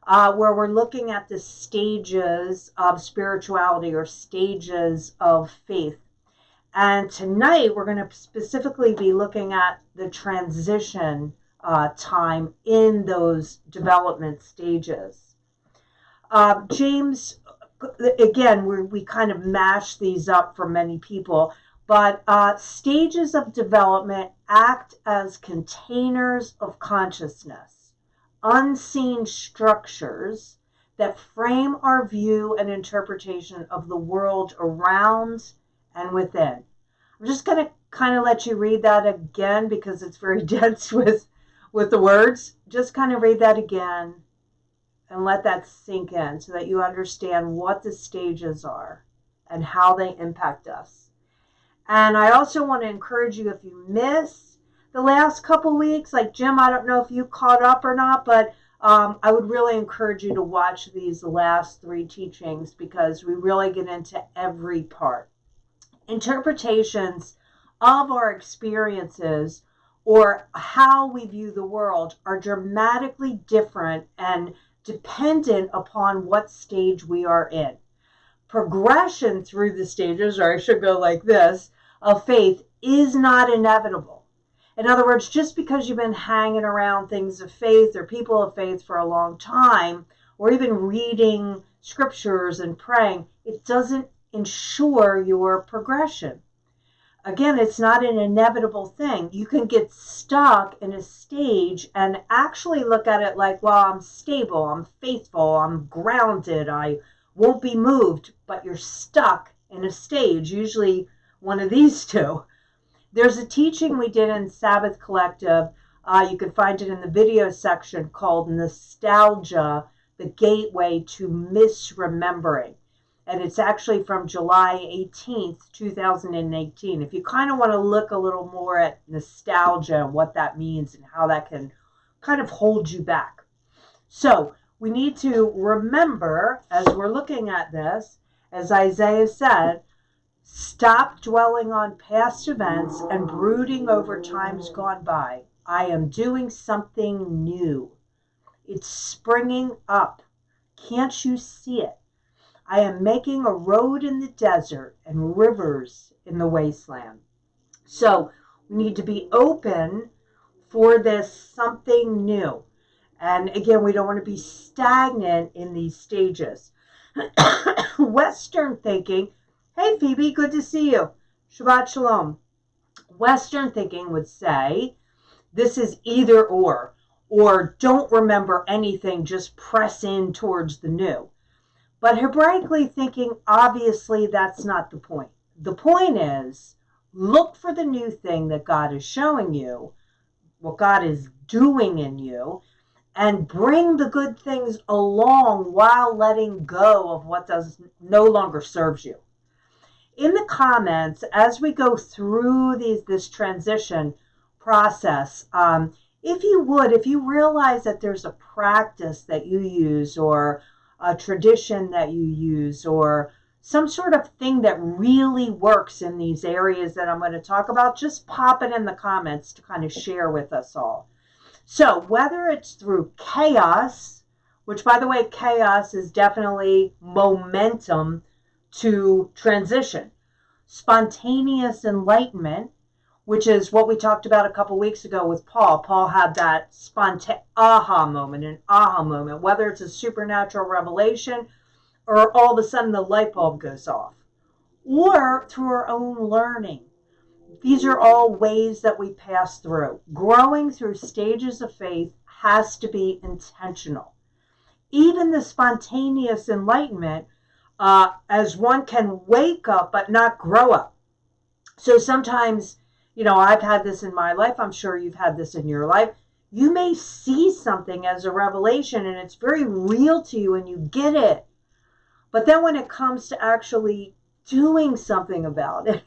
where we're looking at the stages of spirituality or stages of faith. And tonight we're going to specifically be looking at the transition time in those development stages. James, again, we kind of mash these up for many people, but stages of development act as containers of consciousness, unseen structures that frame our view and interpretation of the world around and within. I'm just going to kind of let you read that again because it's very dense with the words. Just kind of read that again and let that sink in so that you understand what the stages are and how they impact us. And I also want to encourage you, if you miss the last couple weeks, like Jim, I don't know if you caught up or not, but I would really encourage you to watch these last 3 teachings because we really get into every part. Interpretations of our experiences or how we view the world are dramatically different and dependent upon what stage we are in. Progression through the stages, or I should go like this, of faith is not inevitable. In other words, just because you've been hanging around things of faith or people of faith for a long time, or even reading scriptures and praying, it doesn't ensure your progression. Again, it's not an inevitable thing. You can get stuck in a stage and actually look at it like, well, I'm stable, I'm faithful, I'm grounded, I won't be moved, but you're stuck in a stage, usually one of these two. There's a teaching we did in Sabbath Collective. You can find it in the video section called Nostalgia, the Gateway to Misremembering. And it's actually from July 18th, 2018. If you kind of want to look a little more at nostalgia and what that means and how that can kind of hold you back. So we need to remember, as we're looking at this, as Isaiah said, stop dwelling on past events and brooding over times gone by. I am doing something new. It's springing up. Can't you see it? I am making a road in the desert and rivers in the wasteland. So we need to be open for this something new. And again, we don't want to be stagnant in these stages. Western thinking, hey Phoebe, good to see you. Shabbat Shalom. Western thinking would say, this is either or don't remember anything, just press in towards the new. But Hebraically thinking, obviously that's not the point. The point is, look for the new thing that God is showing you, what God is doing in you, and bring the good things along while letting go of what no longer serves you. In the comments, as we go through this transition process, if you realize that there's a practice that you use or a tradition that you use or some sort of thing that really works in these areas that I'm going to talk about, just pop it in the comments to kind of share with us all. So whether it's through chaos, which by the way, chaos is definitely momentum to transition, spontaneous enlightenment, which is what we talked about a couple weeks ago with Paul. Paul had that aha moment, whether it's a supernatural revelation or all of a sudden the light bulb goes off, or through our own learning. These are all ways that we pass through. Growing through stages of faith has to be intentional. Even the spontaneous enlightenment, as one can wake up but not grow up. So sometimes, I've had this in my life. I'm sure you've had this in your life. You may see something as a revelation and it's very real to you and you get it. But then when it comes to actually doing something about it,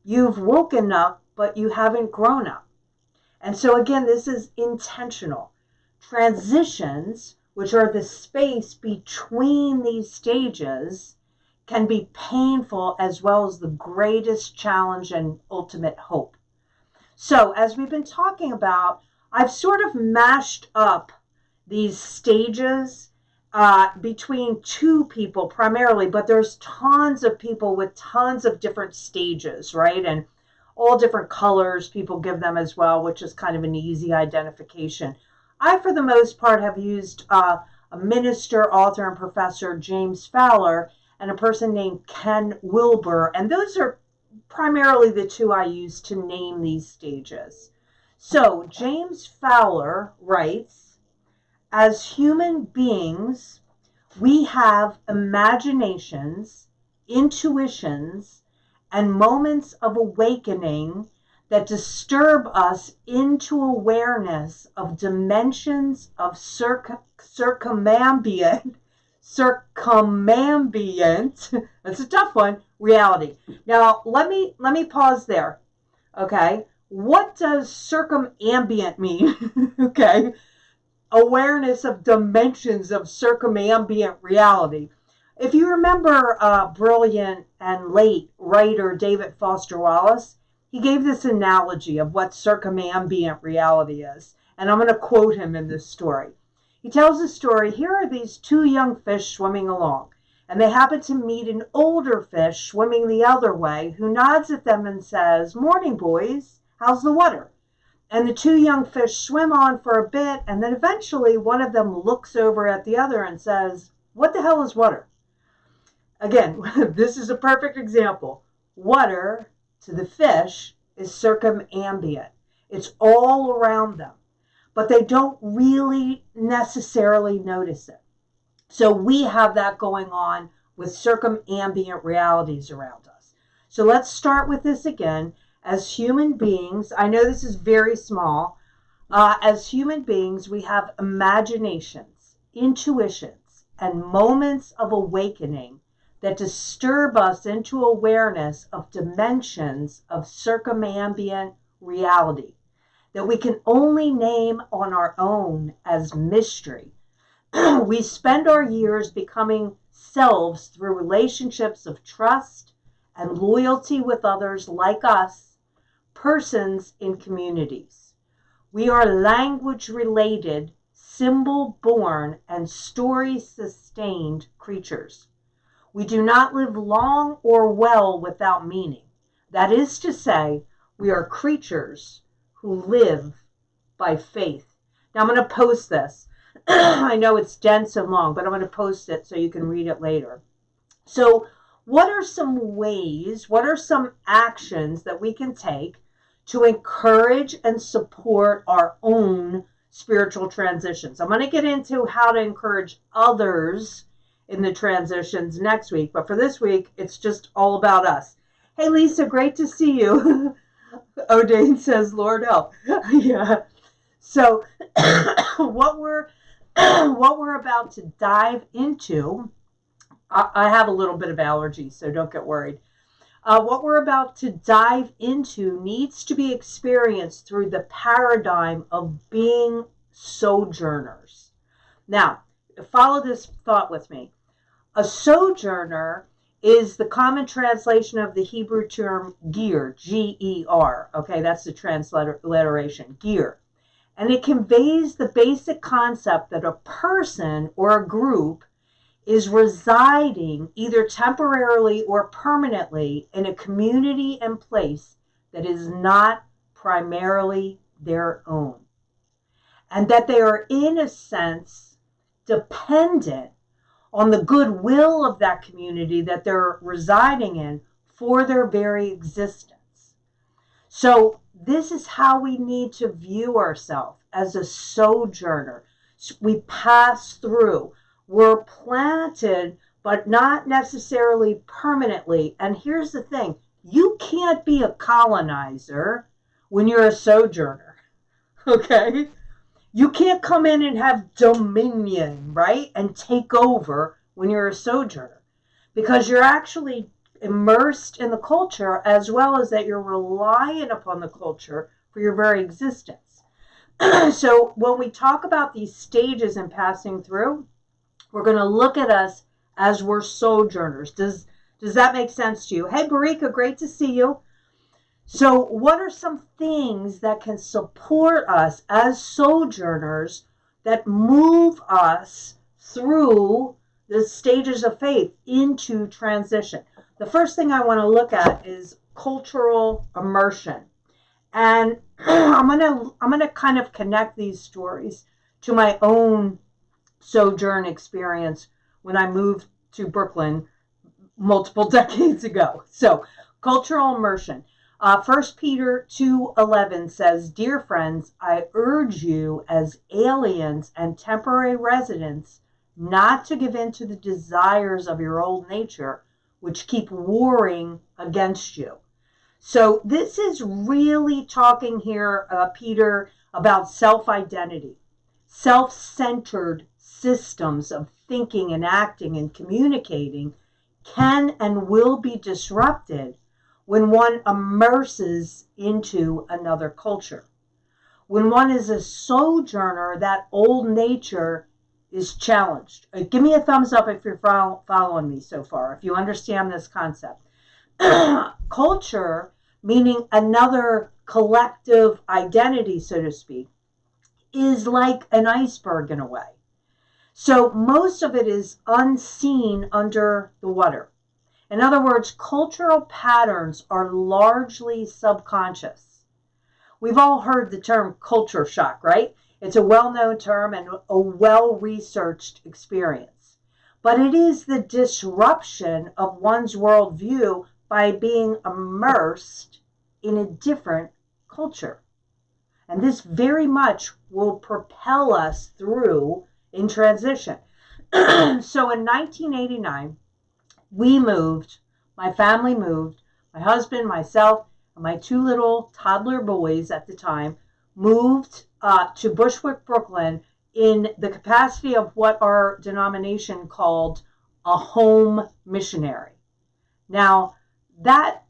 you've woken up, but you haven't grown up. And so again, this is intentional. Transitions, which are the space between these stages, can be painful as well as the greatest challenge and ultimate hope. So as we've been talking about, I've sort of mashed up these stages between two people primarily, but there's tons of people with tons of different stages, right? And all different colors people give them as well, which is kind of an easy identification. I, for the most part, have used a minister, author, and professor, James Fowler, and a person named Ken Wilber, and those are primarily the two I use to name these stages. So, James Fowler writes, as human beings, we have imaginations, intuitions, and moments of awakening that disturb us into awareness of dimensions of circumambient, that's a tough one, reality. Now, let me pause there. Okay, what does circumambient mean? Okay, awareness of dimensions of circumambient reality. If you remember brilliant and late writer David Foster Wallace, he gave this analogy of what circumambient reality is. And I'm going to quote him in this story. He tells the story, here are these two young fish swimming along, and they happen to meet an older fish swimming the other way, who nods at them and says, morning, boys, how's the water? And the two young fish swim on for a bit, and then eventually one of them looks over at the other and says, what the hell is water? Again, this is a perfect example. Water, to the fish, is circumambient. It's all around them, but they don't really necessarily notice it. So we have that going on with circumambient realities around us. So let's start with this again. As human beings, I know this is very small. As human beings, we have imaginations, intuitions, and moments of awakening that disturb us into awareness of dimensions of circumambient reality that we can only name on our own as mystery. We spend our years becoming selves through relationships of trust and loyalty with others like us, persons in communities. We are language-related, symbol-born, and story-sustained creatures. We do not live long or well without meaning. That is to say, we are creatures who live by faith. Now I'm going to post this. I know it's dense and long, but I'm going to post it so you can read it later. So what are some ways, what are some actions that we can take to encourage and support our own spiritual transitions? I'm going to get into how to encourage others in the transitions next week, but for this week, it's just all about us. Hey, Lisa, great to see you. O'Dane says, Lord help. Yeah. So what we're about to dive into, I have a little bit of allergies, so don't get worried. What we're about to dive into needs to be experienced through the paradigm of being sojourners. Now, follow this thought with me. A sojourner is the common translation of the Hebrew term ger, G-E-R. Okay, that's the transliteration, ger. And it conveys the basic concept that a person or a group is residing either temporarily or permanently in a community and place that is not primarily their own. And that they are, in a sense, dependent on the goodwill of that community that they're residing in for their very existence. So this is how we need to view ourselves as a sojourner. We pass through. We're planted, but not necessarily permanently. And here's the thing. You can't be a colonizer when you're a sojourner. Okay? You can't come in and have dominion, right? And take over when you're a sojourner. Because you're actually immersed in the culture as well as that you're reliant upon the culture for your very existence. So when we talk about these stages and passing through, we're going to look at us as we're sojourners. Does that make sense to you? Hey, Barika, great to see you. So what are some things that can support us as sojourners that move us through the stages of faith into transition. The first thing I want to look at is cultural immersion. And I'm gonna kind of connect these stories to my own sojourn experience when I moved to Brooklyn multiple decades ago. So, cultural immersion. 1 Peter 2:11 says, "Dear friends, I urge you as aliens and temporary residents not to give in to the desires of your old nature, which keep warring against you." So this is really talking here, Peter, about self-identity, self-centered systems of thinking and acting and communicating can and will be disrupted when one immerses into another culture. When one is a sojourner, that old nature is challenged. Give me a thumbs up if you're following me so far, if you understand this concept. Culture, meaning another collective identity, so to speak, is like an iceberg in a way. So most of it is unseen under the water. In other words, cultural patterns are largely subconscious. We've all heard the term culture shock, right? It's a well-known term and a well-researched experience. But it is the disruption of one's worldview by being immersed in a different culture. And this very much will propel us through in transition. So in 1989, we moved, my family moved, my husband, myself, and my two little toddler boys at the time moved to Bushwick, Brooklyn in the capacity of what our denomination called a home missionary. Now, that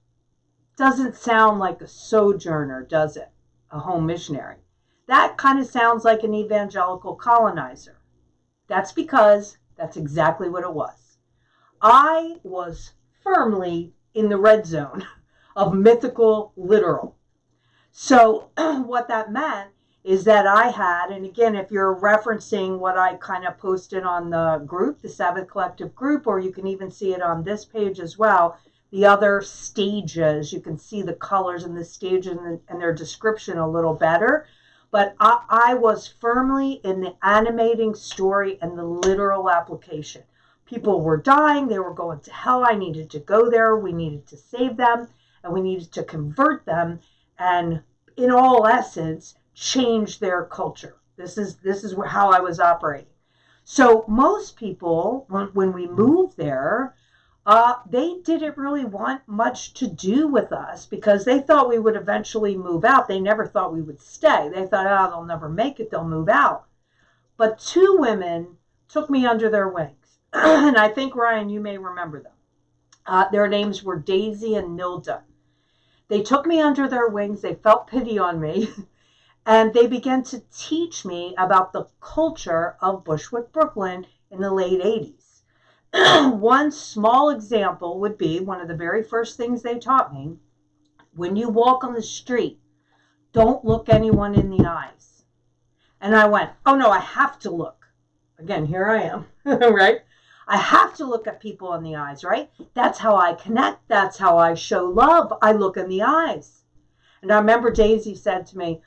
doesn't sound like a sojourner, does it? A home missionary. That kind of sounds like an evangelical colonizer. That's because that's exactly what it was. I was firmly in the red zone of mythical literal. So what that meant is that I had, and again, if you're referencing what I kind of posted on the group, the Sabbath Collective group, or you can even see it on this page as well, the other stages, you can see the colors and the stages and their description a little better. But I was firmly in the animating story and the literal application. People were dying. They were going to hell. I needed to go there. We needed to save them, and we needed to convert them, and in all essence, change their culture. This is how I was operating. So most people, when we moved there, they didn't really want much to do with us because they thought we would eventually move out. They never thought we would stay. They thought, oh, they'll never make it. They'll move out. But two women took me under their wings. And I think, Ryan, you may remember them. Their names were Daisy and Nilda. They took me under their wings. They felt pity on me. And they began to teach me about the culture of Bushwick, Brooklyn in the late 80s. One small example would be one of the very first things they taught me. When you walk on the street, don't look anyone in the eyes. And I went, oh no, I have to look. Again, here I am, right? I have to look at people in the eyes, right? That's how I connect. That's how I show love. I look in the eyes. And I remember Daisy said to me,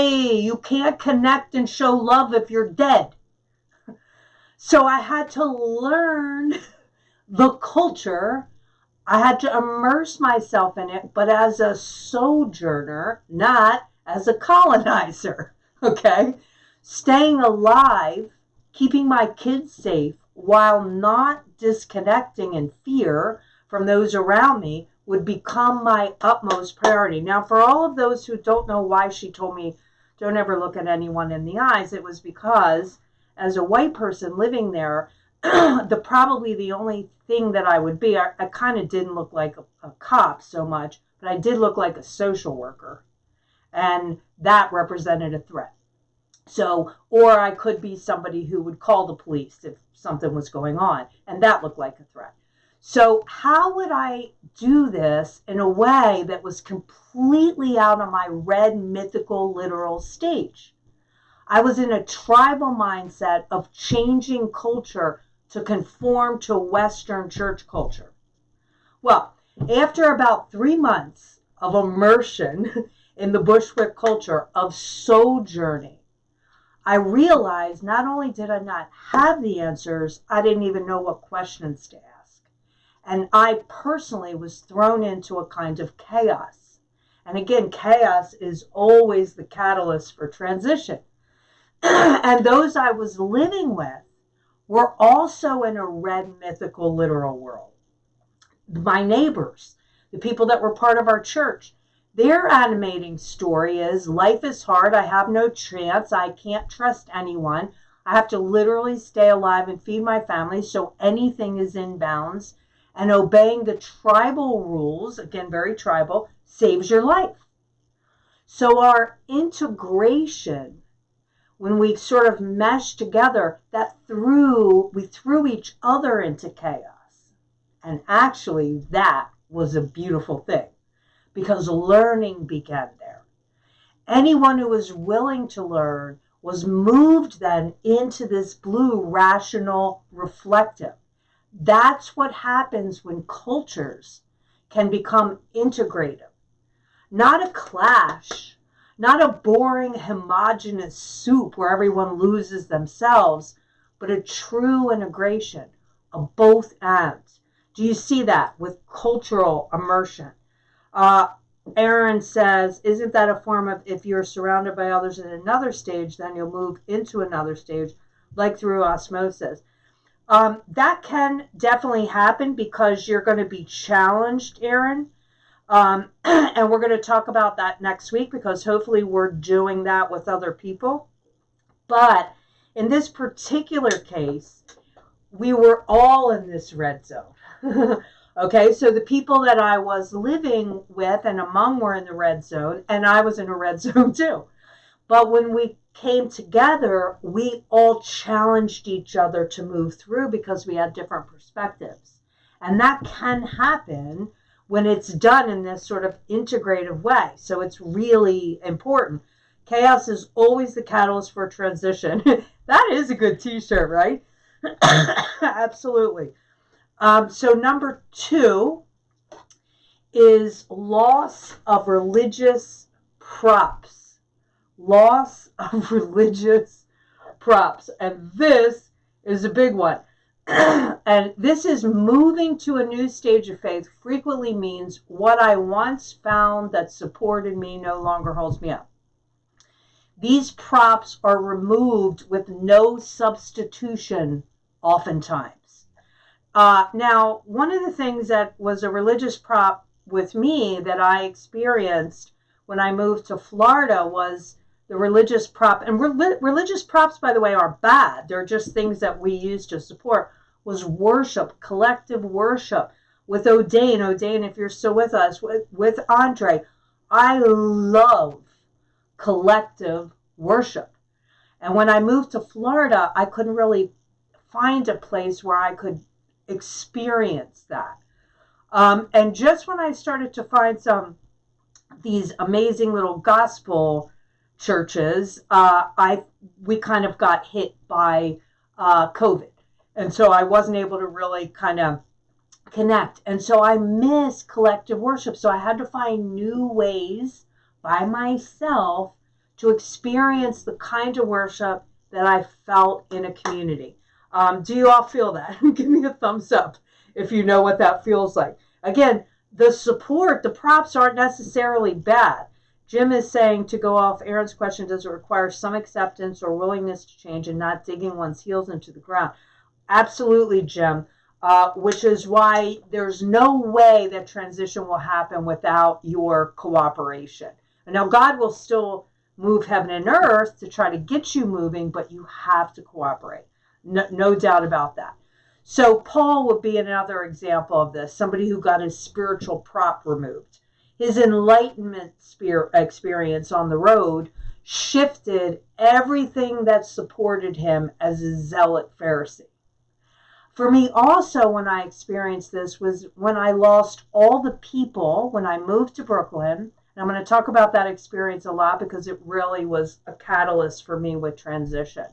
you can't connect and show love if you're dead. So I had to learn the culture. I had to immerse myself in it, but as a sojourner, not as a colonizer, okay? Staying alive, keeping my kids safe while not disconnecting in fear from those around me would become my utmost priority. Now, for all of those who don't know why she told me don't ever look at anyone in the eyes, it was because as a white person living there, probably the only thing that I would be, I kind of didn't look like a cop so much, but I did look like a social worker. And that represented a threat. So, or I could be somebody who would call the police if something was going on, and that looked like a threat. So how would I do this in a way that was completely out of my red, mythical, literal stage? I was in a tribal mindset of changing culture to conform to Western church culture. Well, after about 3 months of immersion in the Bushwick culture, of sojourning, I realized not only did I not have the answers, I didn't even know what questions to ask. And I personally was thrown into a kind of chaos. And again, chaos is always the catalyst for transition. And those I was living with were also in a red mythical literal world. My neighbors, the people that were part of our church, their animating story is life is hard. I have no chance. I can't trust anyone. I have to literally stay alive and feed my family, so anything is in bounds. And obeying the tribal rules, again, very tribal, saves your life. So our integration, when we sort of meshed together, we threw each other into chaos. And actually, that was a beautiful thing, because learning began there. Anyone who was willing to learn was moved then into this blue, rational, reflective. That's what happens when cultures can become integrative. Not a clash, not a boring, homogeneous soup where everyone loses themselves, but a true integration of both ends. Do you see that with cultural immersion? Aaron says, isn't that a form of if you're surrounded by others in another stage, then you'll move into another stage, like through osmosis? That can definitely happen because you're going to be challenged, Aaron. And we're going to talk about that next week, because hopefully we're doing that with other people. But in this particular case, we were all in this red zone. Okay, so the people that I was living with and among were in the red zone, and I was in a red zone too. But when we came together, we all challenged each other to move through because we had different perspectives. And that can happen when it's done in this sort of integrative way. So it's really important. Chaos is always the catalyst for transition. That is a good t-shirt, right? Absolutely. So number 2 is loss of religious props. Loss of religious props. And this is a big one. And this is moving to a new stage of faith frequently means what I once found that supported me no longer holds me up. These props are removed with no substitution oftentimes. Now, one of the things that was a religious prop with me that I experienced when I moved to Florida was the religious prop. And religious props, by the way, are bad. They're just things that we use to support. Was worship, collective worship with O'Dane. O'Dane, if you're still with us, with Andre. I love collective worship. And when I moved to Florida, I couldn't really find a place where I could experience that. And just when I started to find these amazing little gospel churches, we kind of got hit by COVID. And so I wasn't able to really kind of connect. And so I miss collective worship. So I had to find new ways by myself to experience the kind of worship that I felt in a community. Do you all feel that? Give me a thumbs up if you know what that feels like. Again, the support, the props aren't necessarily bad. Jim is saying, to go off Aaron's question, does it require some acceptance or willingness to change and not digging one's heels into the ground? Absolutely, Jim, which is why there's no way that transition will happen without your cooperation. And now God will still move heaven and earth to try to get you moving, but you have to cooperate. No doubt about that. So Paul would be another example of this, somebody who got his spiritual prop removed. His enlightenment experience on the road shifted everything that supported him as a zealot Pharisee. For me also, when I experienced this, was when I lost all the people when I moved to Brooklyn, and And I'm going to talk about that experience a lot because it really was a catalyst for me with transition.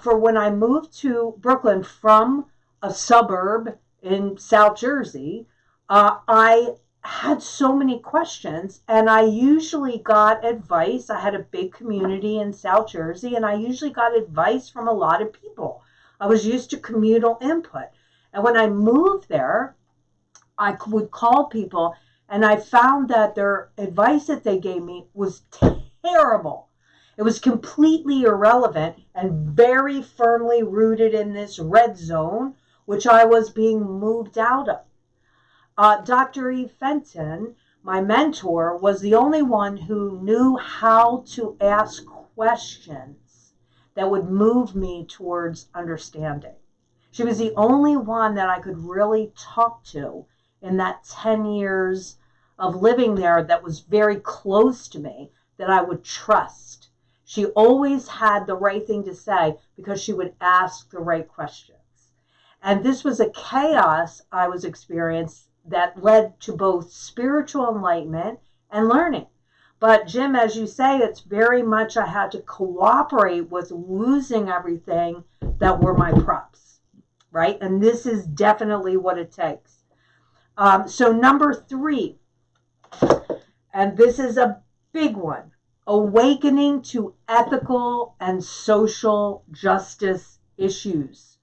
For when I moved to Brooklyn from a suburb in South Jersey, I had so many questions, and I usually got advice. I had a big community in South Jersey, and I usually got advice from a lot of people. I was used to communal input. And when I moved there, I would call people, and I found that their advice that they gave me was terrible. It was completely irrelevant and very firmly rooted in this red zone, which I was being moved out of. Dr. Eve Fenton, my mentor, was the only one who knew how to ask questions that would move me towards understanding. She was the only one that I could really talk to in that 10 years of living there that was very close to me, that I would trust. She always had the right thing to say because she would ask the right questions. And this was a chaos I was experiencing that led to both spiritual enlightenment and learning. But Jim, as you say, it's very much I had to cooperate with losing everything that were my props, right? And this is definitely what it takes. So number 3, and this is a big one, awakening to ethical and social justice issues.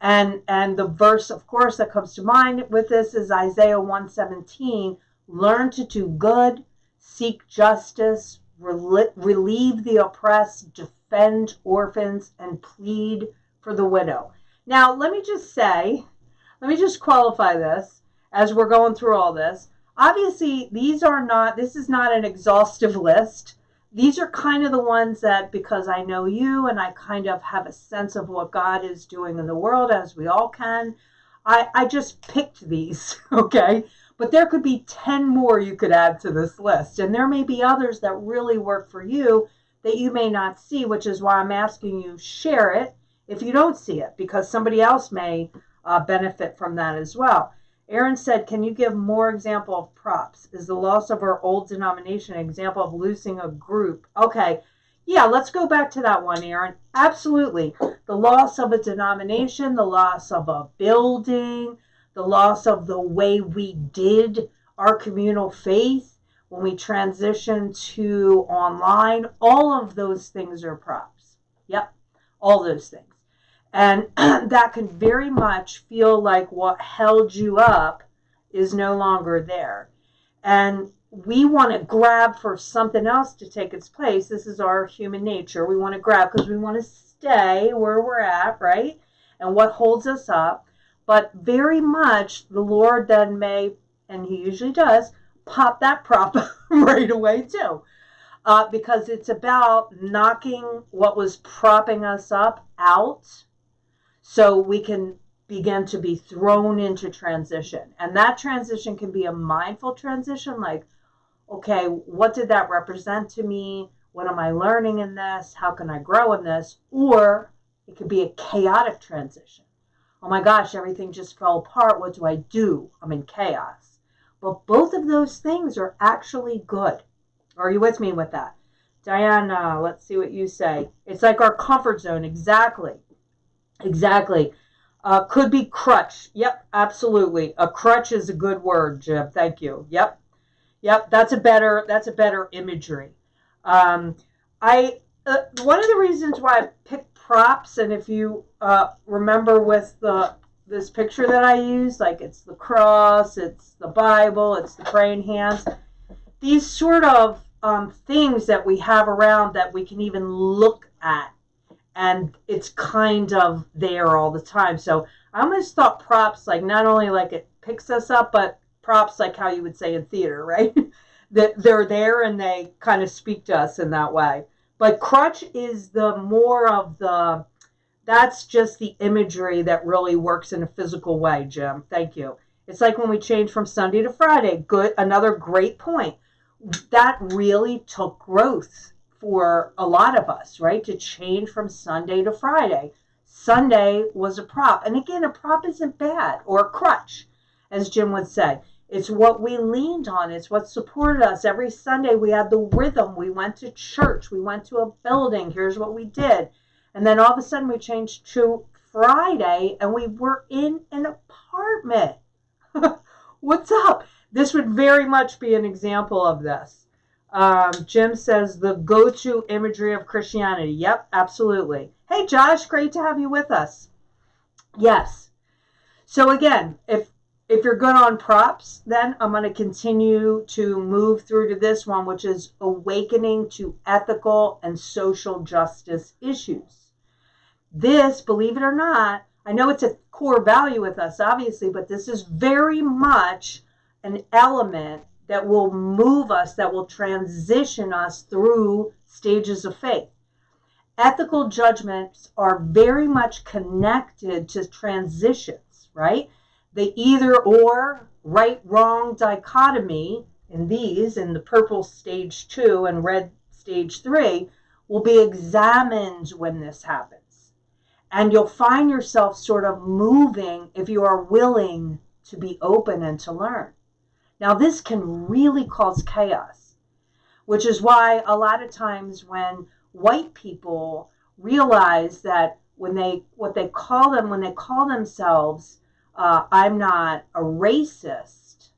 And the verse, of course, that comes to mind with this is Isaiah 1:17. Learn to do good, seek justice, relieve the oppressed, defend orphans, and plead for the widow. Now, let me just qualify this as we're going through all this. Obviously, this is not an exhaustive list. These are kind of the ones that, because I know you and I kind of have a sense of what God is doing in the world, as we all can, I just picked these, okay? But there could be 10 more you could add to this list. And there may be others that really work for you that you may not see, which is why I'm asking you, share it if you don't see it, because somebody else may benefit from that as well. Aaron said, can you give more example of props? Is the loss of our old denomination an example of losing a group? Okay, yeah, let's go back to that one, Aaron. Absolutely. The loss of a denomination, the loss of a building, the loss of the way we did our communal faith when we transitioned to online, all of those things are props. Yep, all those things. And that can very much feel like what held you up is no longer there. And we want to grab for something else to take its place. This is our human nature. We want to grab because we want to stay where we're at, right? And what holds us up. But very much the Lord then may, and he usually does, pop that prop right away too. Because it's about knocking what was propping us up out, so we can begin to be thrown into transition. And that transition can be a mindful transition, like, okay, what did that represent to me? What am I learning in this? How can I grow in this? Or it could be a chaotic transition. Oh my gosh, everything just fell apart. What do I do? I'm in chaos. But both of those things are actually good. Are you with me with that? Diana, let's see what you say. It's like our comfort zone. Exactly. Could be crutch. Yep, absolutely. A crutch is a good word, Jim. Thank you. Yep. That's a better imagery. One of the reasons why I picked props, and if you remember with this picture that I use, like it's the cross, it's the Bible, it's the praying hands. These sort of things that we have around that we can even look at. And it's kind of there all the time. So I almost thought props, like not only like it picks us up, but props like how you would say in theater, right? That they're there and they kind of speak to us in that way. But crutch is the more of the, that's just the imagery that really works in a physical way, Jim. Thank you. It's like when we change from Sunday to Friday. Good, another great point. That really took growth for a lot of us, right? To change from Sunday to Friday. Sunday was a prop. And again, a prop isn't bad, or a crutch, as Jim would say. It's what we leaned on. It's what supported us. Every Sunday we had the rhythm. We went to church. We went to a building. Here's what we did. And then all of a sudden we changed to Friday and we were in an apartment. What's up? This would very much be an example of this. Jim says the go-to imagery of Christianity. Yep, absolutely. Hey, Josh, great to have you with us. Yes. So again, if you're good on props, then I'm going to continue to move through to this one, which is awakening to ethical and social justice issues. This, believe it or not, I know it's a core value with us, obviously, but this is very much an element that will move us, that will transition us through stages of faith. Ethical judgments are very much connected to transitions, right? The either or, right, wrong dichotomy in the purple stage 2 and red stage 3 will be examined when this happens. And you'll find yourself sort of moving if you are willing to be open and to learn. Now, this can really cause chaos, which is why a lot of times when white people realize that when they call themselves, I'm not a racist,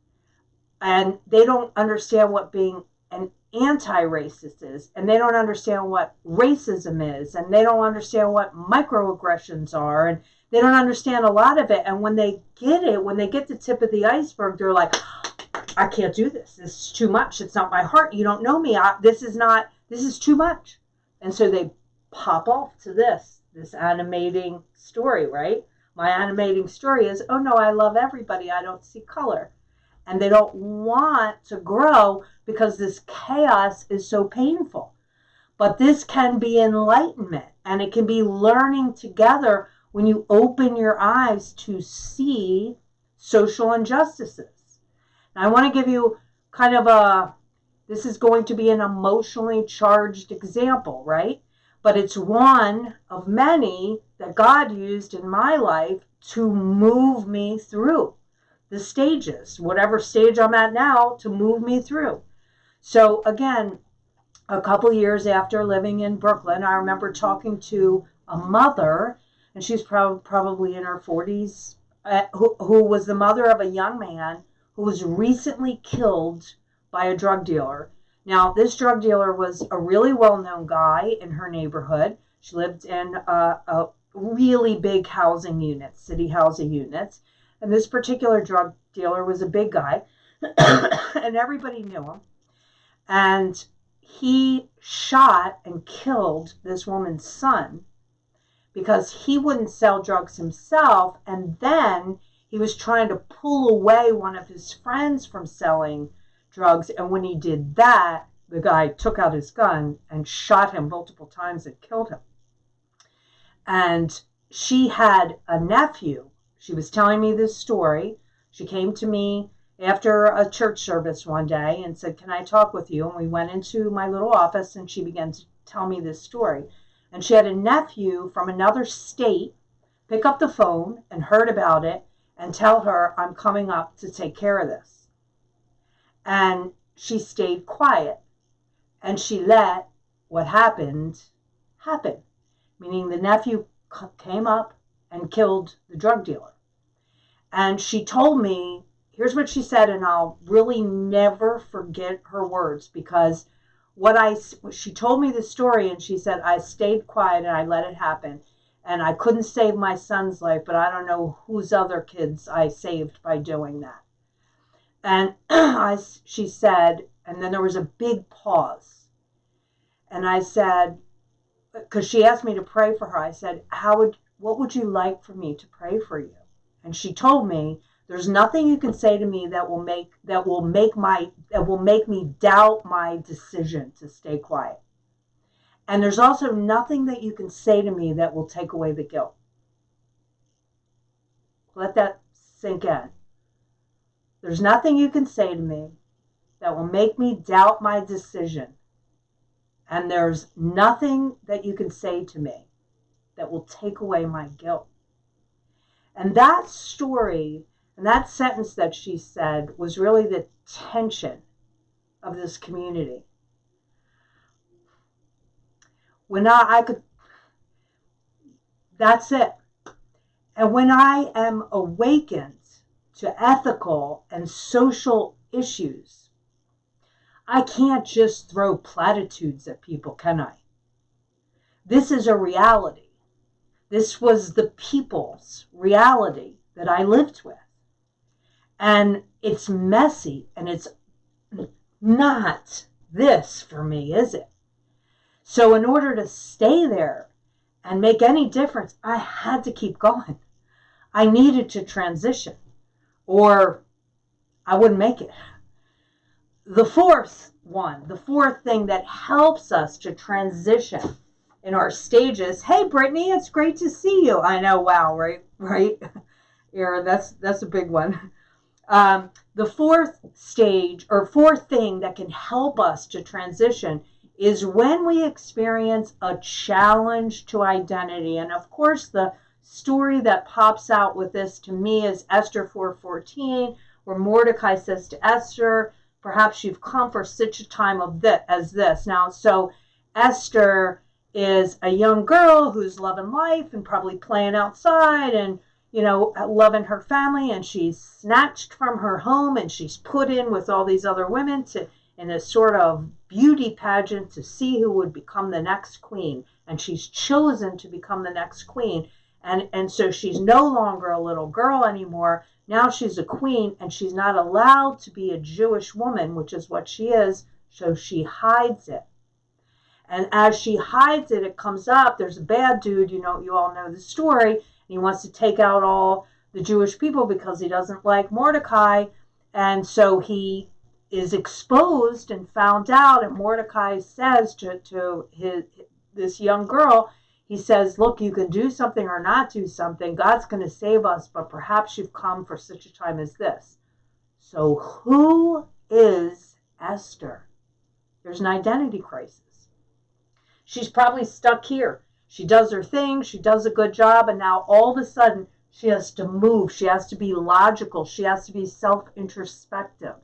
and they don't understand what being an anti-racist is, and they don't understand what racism is, and they don't understand what microaggressions are, and they don't understand a lot of it. And when they get the tip of the iceberg, they're like, I can't do this. This is too much. It's not my heart. You don't know me. This is too much. And so they pop off to this animating story, right? My animating story is, oh no, I love everybody. I don't see color. And they don't want to grow because this chaos is so painful. But this can be enlightenment, and it can be learning together when you open your eyes to see social injustices. Now, I want to give you kind of this is going to be an emotionally charged example, right? But it's one of many that God used in my life to move me through the stages, whatever stage I'm at now, to move me through. So again, a couple years after living in Brooklyn, I remember talking to a mother, and she's probably in her 40s, who was the mother of a young man who was recently killed by a drug dealer. Now, this drug dealer was a really well-known guy in her neighborhood. She lived in a really big housing unit, city housing units. And this particular drug dealer was a big guy, and everybody knew him. And he shot and killed this woman's son because he wouldn't sell drugs himself, and then he was trying to pull away one of his friends from selling drugs, and when he did that, the guy took out his gun and shot him multiple times and killed him. And she had a nephew. She was telling me this story. She came to me after a church service one day and said, can I talk with you? And we went into my little office, and she began to tell me this story. And she had a nephew from another state pick up the phone and heard about it and tell her, I'm coming up to take care of this. And she stayed quiet, and she let what happened happen, meaning the nephew came up and killed the drug dealer. And she told me, here's what she said, and I'll really never forget her words, because she told me the story, and she said, I stayed quiet and I let it happen. And I couldn't save my son's life, but I don't know whose other kids I saved by doing that. And she said, and then there was a big pause. And I said, because she asked me to pray for her, I said, what would you like for me to pray for you? And she told me, there's nothing you can say to me that will make me doubt my decision to stay quiet. And there's also nothing that you can say to me that will take away the guilt. Let that sink in. There's nothing you can say to me that will make me doubt my decision. And there's nothing that you can say to me that will take away my guilt. And that story And that sentence that she said was really the tension of this community. When I could, that's it. And when I am awakened to ethical and social issues, I can't just throw platitudes at people, can I? This is a reality. This was the people's reality that I lived with. And it's messy, and it's not this for me, is it? So in order to stay there and make any difference, I had to keep going. I needed to transition, or I wouldn't make it. The fourth thing that helps us to transition in our stages. Hey, Brittany, it's great to see you. I know, wow, right? Yeah, that's a big one. The fourth stage or fourth thing that can help us to transition is when we experience a challenge to identity. And of course, the story that pops out with this to me is Esther 4:14, where Mordecai says to Esther, perhaps you've come for such a time as this. Now, so Esther is a young girl who's loving life and probably playing outside and, loving her family, and she's snatched from her home and she's put in with all these other women in a sort of beauty pageant to see who would become the next queen. And she's chosen to become the next queen. And so she's no longer a little girl anymore. Now she's a queen, and she's not allowed to be a Jewish woman, which is what she is. So she hides it. And as she hides it, it comes up. There's a bad dude, you all know the story. And he wants to take out all the Jewish people because he doesn't like Mordecai. And so he is exposed and found out. And Mordecai says to this young girl, he says, look, you can do something or not do something. God's going to save us, but perhaps you've come for such a time as this. So who is Esther? There's an identity crisis. She's probably stuck here. She does her thing. She does a good job. And now all of a sudden, she has to move. She has to be logical. She has to be self-introspective.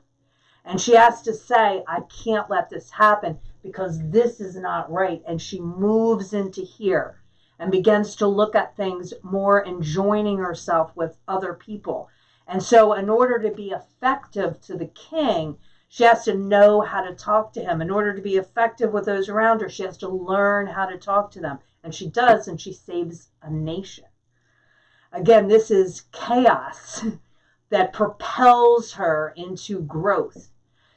And she has to say, I can't let this happen because this is not right. And she moves into here and begins to look at things more and joining herself with other people. And so in order to be effective to the king, she has to know how to talk to him. In order to be effective with those around her, she has to learn how to talk to them. And she does, and she saves a nation. Again, this is chaos that propels her into growth.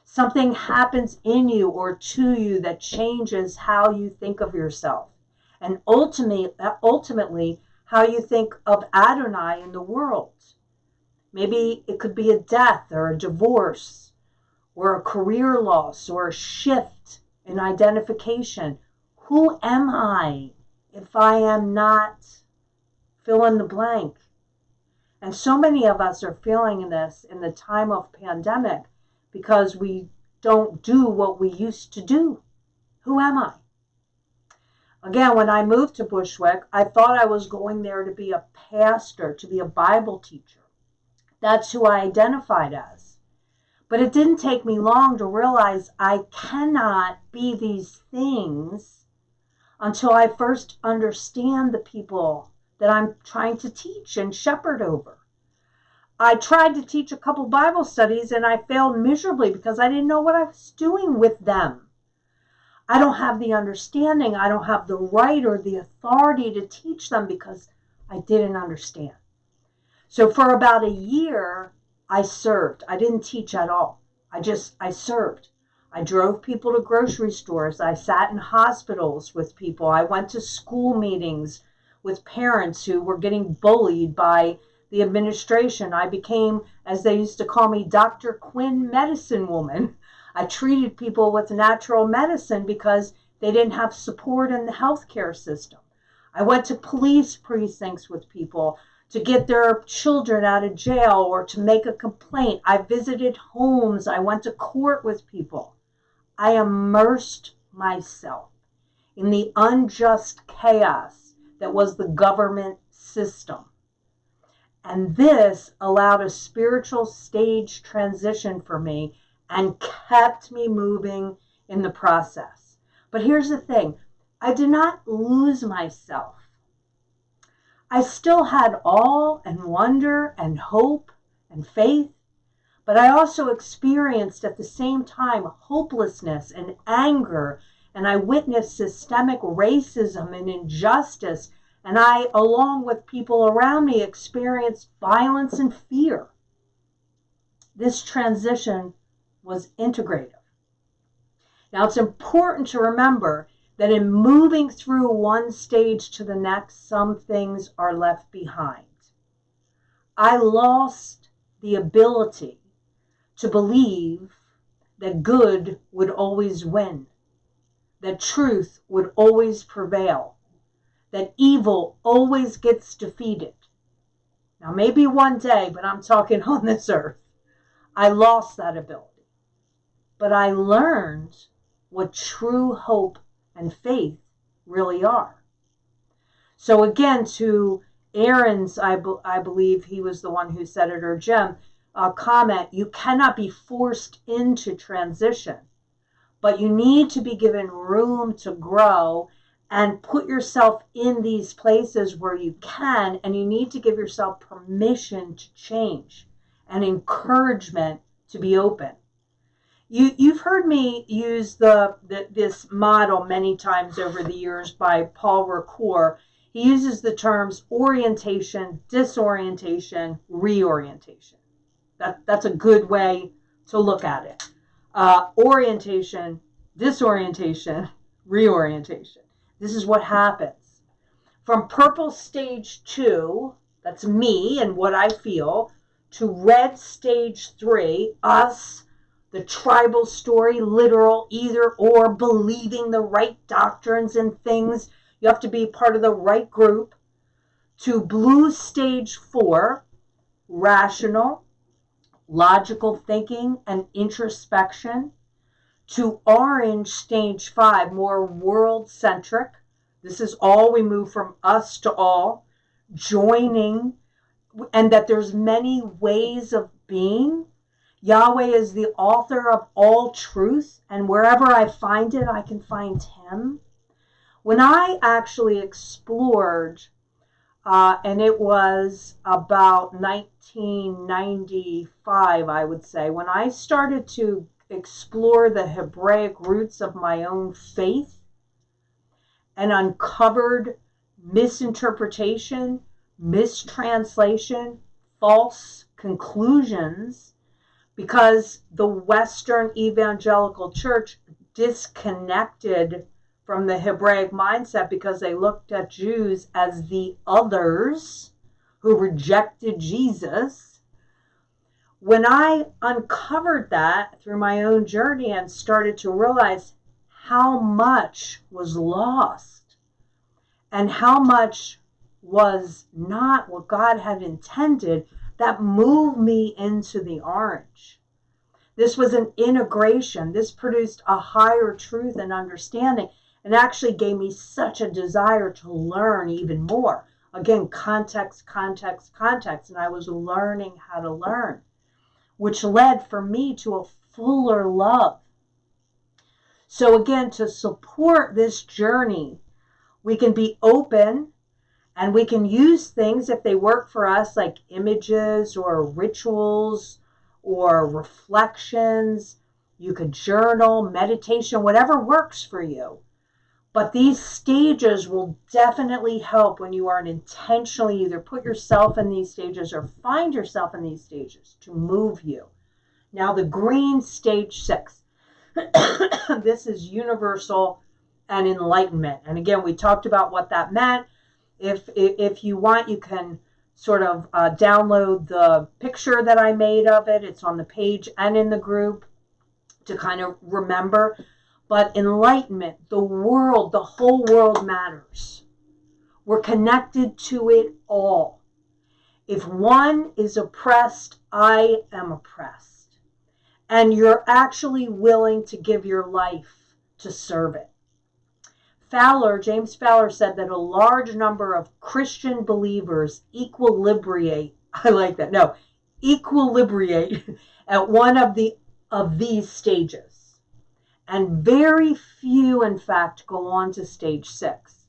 Something happens in you or to you that changes how you think of yourself. And ultimately, how you think of Adonai in the world. Maybe it could be a death or a divorce or a career loss or a shift in identification. Who am I if I am not fill in the blank? And so many of us are feeling this in the time of pandemic because we don't do what we used to do. Who am I? Again, when I moved to Bushwick, I thought I was going there to be a pastor, to be a Bible teacher. That's who I identified as. But it didn't take me long to realize I cannot be these things until I first understand the people that I'm trying to teach and shepherd over. I tried to teach a couple Bible studies and I failed miserably because I didn't know what I was doing with them. I don't have the understanding. I don't have the right or the authority to teach them because I didn't understand. So for about a year, I served. I didn't teach at all. I served. I drove people to grocery stores. I sat in hospitals with people. I went to school meetings with parents who were getting bullied by the administration. I became, as they used to call me, Dr. Quinn Medicine Woman. I treated people with natural medicine because they didn't have support in the healthcare system. I went to police precincts with people to get their children out of jail or to make a complaint. I visited homes. I went to court with people. I immersed myself in the unjust chaos that was the government system. And this allowed a spiritual stage transition for me and kept me moving in the process. But here's the thing, I did not lose myself. I still had awe and wonder and hope and faith, but I also experienced at the same time hopelessness and anger, and I witnessed systemic racism and injustice, and I, along with people around me, experienced violence and fear. This transition was integrative. Now, it's important to remember that in moving through one stage to the next, some things are left behind. I lost the ability to believe that good would always win, that truth would always prevail, that evil always gets defeated. Now, maybe one day, but I'm talking on this earth, I lost that ability. But I learned what true hope and faith really are. So again, to Aaron's, I believe he was the one who said it, or Jim, comment, you cannot be forced into transition, but you need to be given room to grow and put yourself in these places where you can, and you need to give yourself permission to change and encouragement to be open. You've heard me use this model many times over the years by Paul Ricoeur. He uses the terms orientation, disorientation, reorientation. That's a good way to look at it. Orientation, disorientation, reorientation. This is what happens. From purple stage 2, that's me and what I feel, to red stage 3, us, the tribal story, literal, either or, believing the right doctrines and things. You have to be part of the right group. To blue stage 4, rational, logical thinking and introspection. To orange stage 5, more world-centric. This is all, we move from us to all, joining, and that there's many ways of being. Yahweh is the author of all truth, and wherever I find it, I can find him. When I actually explored, and it was about 1995, I would say, when I started to explore the Hebraic roots of my own faith and uncovered misinterpretation, mistranslation, false conclusions, because the Western evangelical church disconnected from the Hebraic mindset because they looked at Jews as the others who rejected Jesus. When I uncovered that through my own journey and started to realize how much was lost and how much was not what God had intended, that moved me into the orange. This was an integration. This produced a higher truth and understanding, and actually gave me such a desire to learn even more. Again, context, context, context, and I was learning how to learn, which led for me to a fuller love. So again, to support this journey, we can be open, and we can use things if they work for us, like images or rituals or reflections. You could journal, meditation, whatever works for you. But these stages will definitely help when you are intentionally either put yourself in these stages or find yourself in these stages to move you. Now, the green stage 6. This is universal and enlightenment. And again, we talked about what that meant. If you want, you can sort of download the picture that I made of it. It's on the page and in the group to kind of remember. But enlightenment, the world, the whole world matters. We're connected to it all. If one is oppressed, I am oppressed. And you're actually willing to give your life to serve it. James Fowler said that a large number of Christian believers equilibrate I like that. No, equilibrate at one of these stages. And very few, in fact, go on to stage 6.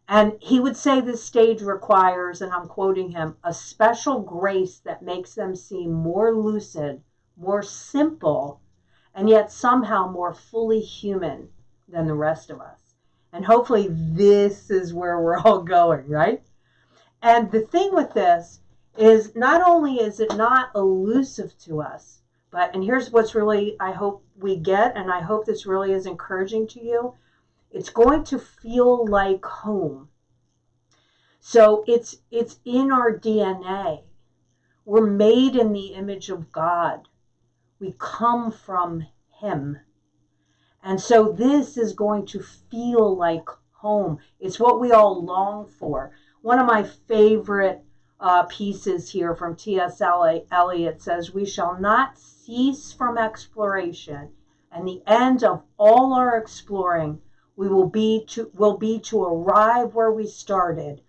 And he would say this stage requires, and I'm quoting him, a special grace that makes them seem more lucid, more simple, and yet somehow more fully human than the rest of us. And hopefully this is where we're all going, right? And the thing with this is not only is it not elusive to us, but, and here's what's really, I hope we get, and I hope this really is encouraging to you, it's going to feel like home. So it's in our DNA. We're made in the image of God. We come from him. And so this is going to feel like home. It's what we all long for. One of my favorite pieces here from T.S. Eliot says, "We shall not cease from exploration, and the end of all our exploring will be to arrive where we started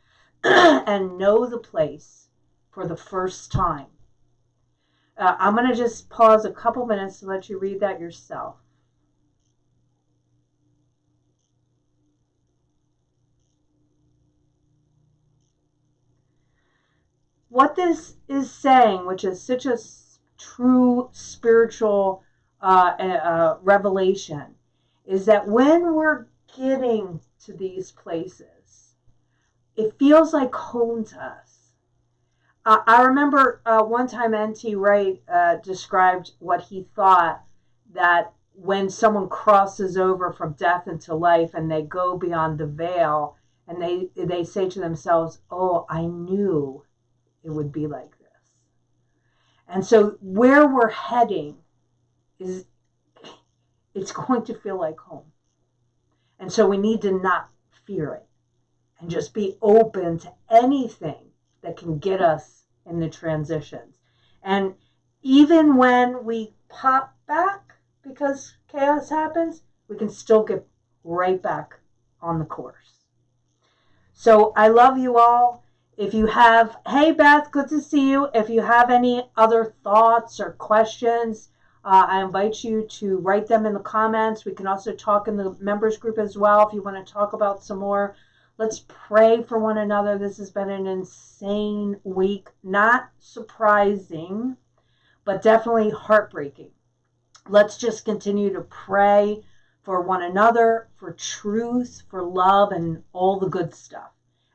and know the place for the first time." I'm going to just pause a couple minutes to let you read that yourself. What this is saying, which is such a true spiritual revelation, is that when we're getting to these places, it feels like home to us. I remember one time N.T. Wright described what he thought that when someone crosses over from death into life and they go beyond the veil and they say to themselves, "Oh, I knew it would be like this." And so where we're heading is, it's going to feel like home. And so we need to not fear it and just be open to anything that can get us in the transitions. And even when we pop back because chaos happens, we can still get right back on the course. So I love you all. If you have, hey Beth, good to see you. If you have any other thoughts or questions, I invite you to write them in the comments. We can also talk in the members group as well if you want to talk about some more. Let's pray for one another. This has been an insane week. Not surprising, but definitely heartbreaking. Let's just continue to pray for one another, for truth, for love, and all the good stuff.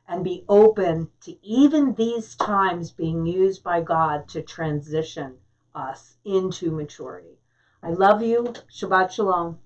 And be open to even these times being used by God to transition us into maturity. I love you. Shabbat Shalom.